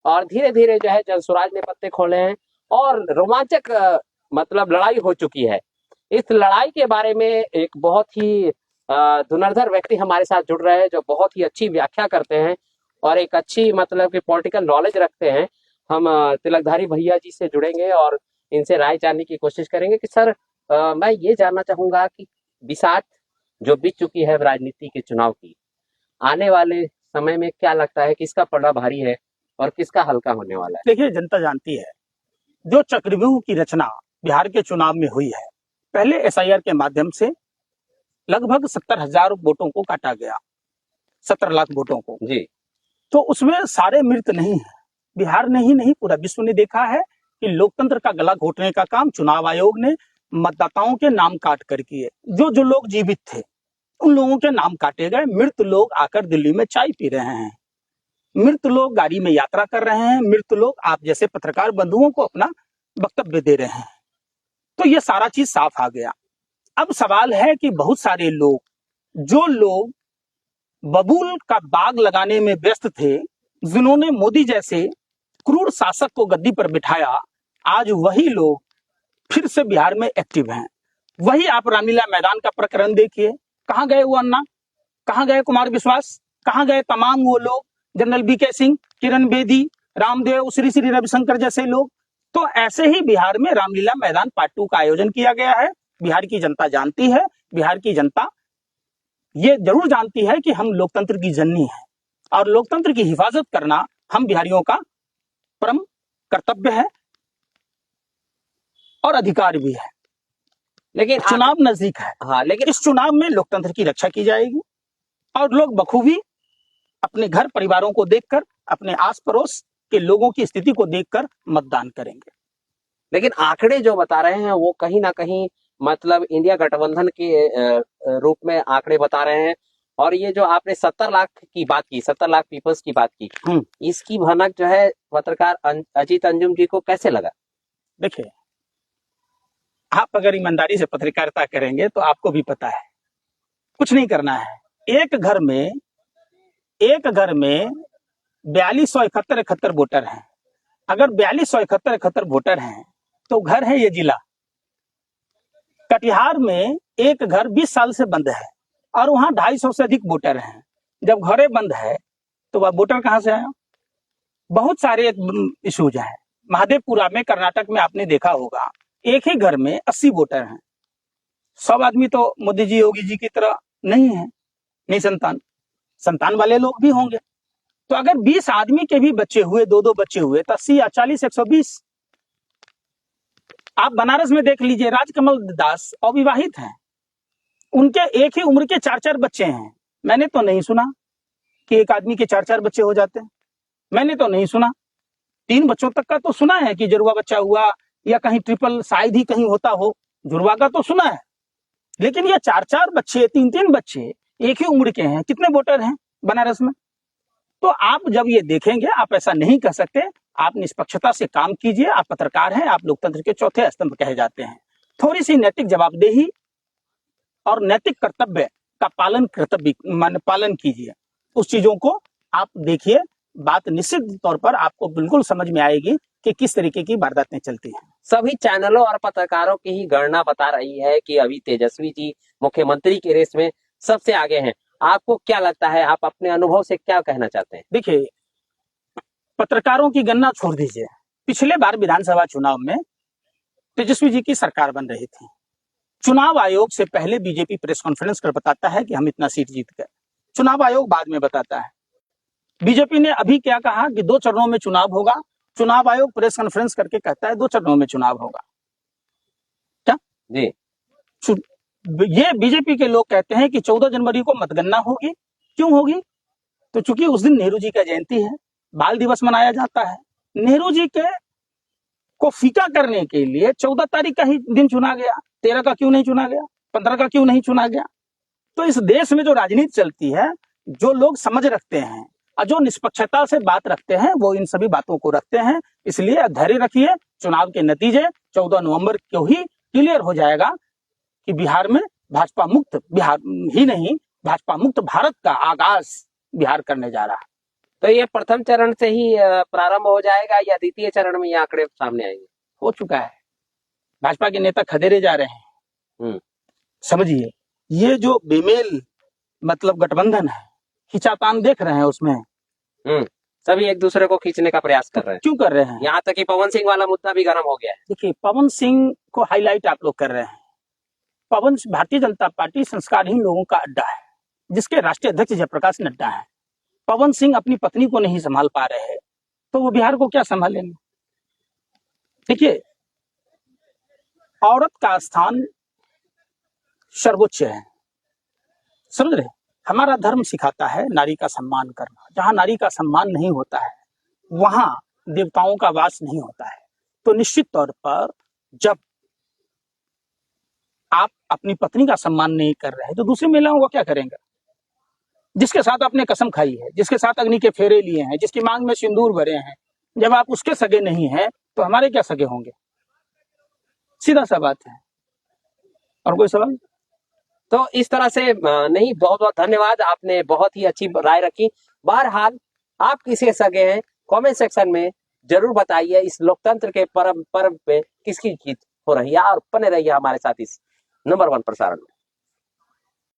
और धीरे धीरे जो है जनसुराज ने पत्ते खोले हैं और रोमांचक मतलब लड़ाई हो चुकी है। इस लड़ाई के बारे में एक बहुत ही धुरंधर व्यक्ति हमारे साथ जुड़ रहे हैं जो बहुत ही अच्छी व्याख्या करते हैं और एक अच्छी मतलब कि पॉलिटिकल नॉलेज रखते हैं। हम तिलकधारी भैया जी से जुड़ेंगे और इनसे राय जानने की कोशिश करेंगे कि सर मैं ये जानना चाहूंगा कि बिसात जो बीत चुकी है राजनीति के चुनाव की, आने वाले समय में क्या लगता है किसका पलड़ा भारी है और किसका हल्का होने वाला है? देखिए, जनता जानती है जो चक्रव्यूह की रचना बिहार के चुनाव में हुई है। पहले एसआईआर के माध्यम से लगभग 70,000 वोटों को काटा गया, 17 लाख वोटों को जी। तो उसमें सारे मृत नहीं है। बिहार ने ही नहीं, पूरा विश्व ने देखा है कि लोकतंत्र का गला घोटने का काम चुनाव आयोग ने मतदाताओं के नाम काट कर किए। जो जो लोग जीवित थे उन लोगों के नाम काटे गए। मृत लोग आकर दिल्ली में चाय पी रहे हैं, मृत लोग गाड़ी में यात्रा कर रहे हैं, मृत लोग आप जैसे पत्रकार बंधुओं को अपना वक्तव्य दे रहे हैं। तो ये सारा चीज साफ आ गया। अब सवाल है कि बहुत सारे लोग, जो लोग बबूल का बाग लगाने में व्यस्त थे, जिन्होंने मोदी जैसे क्रूर शासक को गद्दी पर बिठाया, आज वही लोग फिर से बिहार में एक्टिव हैं। वही आप रामलीला मैदान का प्रकरण देखिए, कहां गए वो अन्ना, कहां गए कुमार विश्वास, कहां गए तमाम वो लोग, जनरल बीके सिंह, किरण बेदी, रामदेव, श्री श्री रविशंकर जैसे लोग। तो ऐसे ही बिहार में रामलीला मैदान पार्ट 2 का आयोजन किया गया है। बिहार की जनता जानती है, बिहार की जनता ये जरूर जानती है कि हम लोकतंत्र की जननी है और लोकतंत्र की हिफाजत करना हम बिहारियों का परम कर्तव्य है और अधिकार भी है। लेकिन चुनाव नजदीक है। हाँ, लेकिन इस चुनाव में लोकतंत्र की रक्षा की जाएगी और लोग बखूबी अपने घर परिवारों को देखकर, अपने आस पड़ोस के लोगों की स्थिति को देखकर मतदान करेंगे। लेकिन आंकड़े जो बता रहे हैं वो कहीं ना कहीं मतलब इंडिया गठबंधन के रूप में आंकड़े बता रहे हैं। और ये जो आपने 70 लाख की बात की, 70 लाख पीपल्स की बात की, इसकी भनक जो है पत्रकार अजीत अंजुम जी को कैसे लगा? देखिए, आप अगर ईमानदारी से पत्रकारिता करेंगे तो आपको भी पता है कुछ नहीं करना है। एक घर में 4271 वोटर हैं। अगर 4271 वोटर हैं तो घर है ये जिला। कटिहार में एक घर 20 साल से बंद है और वहां 250 से अधिक वोटर हैं। जब घरे बंद है तो वह वोटर कहां से आया? बहुत सारे इश्यूज हैं। महादेवपुरा में, कर्नाटक में आपने देखा होगा, एक ही घर में 80 वोटर हैं। सब आदमी तो मोदी जी, योगी जी की तरह नहीं है, नहीं संतान वाले लोग भी होंगे। तो अगर 20 आदमी के भी बच्चे हुए, दो बच्चे हुए, तो 80 या 40, 120। आप बनारस में देख लीजिए, राजकमल दास अविवाहित हैं, उनके एक ही उम्र के 4-4 बच्चे हैं। मैंने तो नहीं सुना कि एक आदमी के 4-4 बच्चे हो जाते हैं। मैंने तो नहीं सुना। 3 बच्चों तक का तो सुना है कि जुड़वा बच्चा हुआ, या कहीं ट्रिपल शायद ही कहीं होता हो, जुड़वा का तो सुना है। लेकिन ये 4-4 बच्चे, 3-3 बच्चे एक ही उम्र के हैं, कितने वोटर हैं बनारस में? तो आप जब ये देखेंगे, आप ऐसा नहीं कह सकते। आप निष्पक्षता से काम कीजिए। आप पत्रकार हैं, आप लोकतंत्र के चौथे स्तंभ कहे जाते हैं। थोड़ी सी नैतिक जवाबदेही और नैतिक कर्तव्य का पालन कीजिए। उस चीजों को आप देखिए, बात निश्चित तौर पर आपको बिल्कुल समझ में आएगी कि किस तरीके की वारदातें चलती हैं। सभी चैनलों और पत्रकारों की ही गणना बता रही है कि अभी तेजस्वी जी मुख्यमंत्री की रेस में सबसे आगे हैं। आपको क्या लगता है, आप अपने अनुभव से क्या कहना चाहते हैं? देखिए, पत्रकारों की गणना छोड़ दीजिए। पिछले बार विधानसभा चुनाव में तेजस्वी जी की सरकार बन रही थी। चुनाव आयोग से पहले बीजेपी प्रेस कॉन्फ्रेंस कर बताता है कि हम इतना सीट जीत गए। चुनाव आयोग बाद में बताता है। बीजेपी ने अभी क्या कहा कि 2 चरणों में चुनाव होगा। चुनाव आयोग प्रेस कॉन्फ्रेंस करके कहता है 2 चरणों में चुनाव होगा। क्या जी? ये बीजेपी के लोग कहते हैं कि 14 जनवरी को मतगणना होगी। क्यों होगी? तो चूंकि उस दिन नेहरू जी का जयंती है, बाल दिवस मनाया जाता है। नेहरू जी के को फीका करने के लिए 14 तारीख का ही दिन चुना गया। 13 का क्यों नहीं चुना गया? 15 का क्यों नहीं चुना गया? तो इस देश में जो राजनीति चलती है, जो लोग समझ रखते हैं और जो निष्पक्षता से बात रखते हैं, वो इन सभी बातों को रखते हैं। इसलिए धैर्य रखिए। चुनाव के नतीजे 14 नवंबर को ही क्लियर हो जाएगा कि बिहार में भाजपा मुक्त, बिहार ही नहीं, भाजपा मुक्त भारत का आगाज बिहार करने जा रहा है। तो ये प्रथम चरण से ही प्रारंभ हो जाएगा या द्वितीय चरण में ये आंकड़े सामने आएंगे? हो चुका है। भाजपा के नेता खदेड़े जा रहे हैं। हम्म। समझिए, ये जो बेमेल मतलब गठबंधन है, खिंचातान देख रहे हैं उसमें। सभी एक दूसरे को खींचने का प्रयास कर रहे हैं। क्यों कर रहे हैं? यहाँ तक कि पवन सिंह वाला मुद्दा भी गर्म हो गया है। देखिए, पवन सिंह को हाईलाइट आप लोग कर रहे हैं। भारतीय जनता पार्टी संस्कारहीन लोगों का अड्डा है, जिसके राष्ट्रीय अध्यक्ष जयप्रकाश नड्डा है। पवन सिंह अपनी पत्नी को नहीं संभाल पा रहे हैं, तो वो बिहार को क्या संभालेंगे? देखिए, औरत का स्थान सर्वोच्च है, समझ रहे? हमारा धर्म सिखाता है नारी का सम्मान करना। जहां नारी का सम्मान नहीं होता है, वहां देवताओं का वास नहीं होता है। तो निश्चित तौर पर जब आप अपनी पत्नी का सम्मान नहीं कर रहे हैं, तो दूसरी महिलाओं को क्या करेंगे? जिसके साथ आपने कसम खाई है, जिसके साथ अग्नि के फेरे लिए हैं, जिसकी मांग में सिंदूर भरे हैं, जब आप उसके सगे नहीं हैं, तो हमारे क्या सगे होंगे? सीधा सा बात है। और कोई सवाल? तो इस तरह से नहीं, बहुत बहुत धन्यवाद, आपने बहुत ही अच्छी राय रखी। बहरहाल आप किसके सगे हैं, कमेंट सेक्शन में जरूर बताइए। इस लोकतंत्र के पर्व पे किसकी जीत हो रही है, और बने रहिए हमारे साथ इस नंबर 1 प्रसारण में।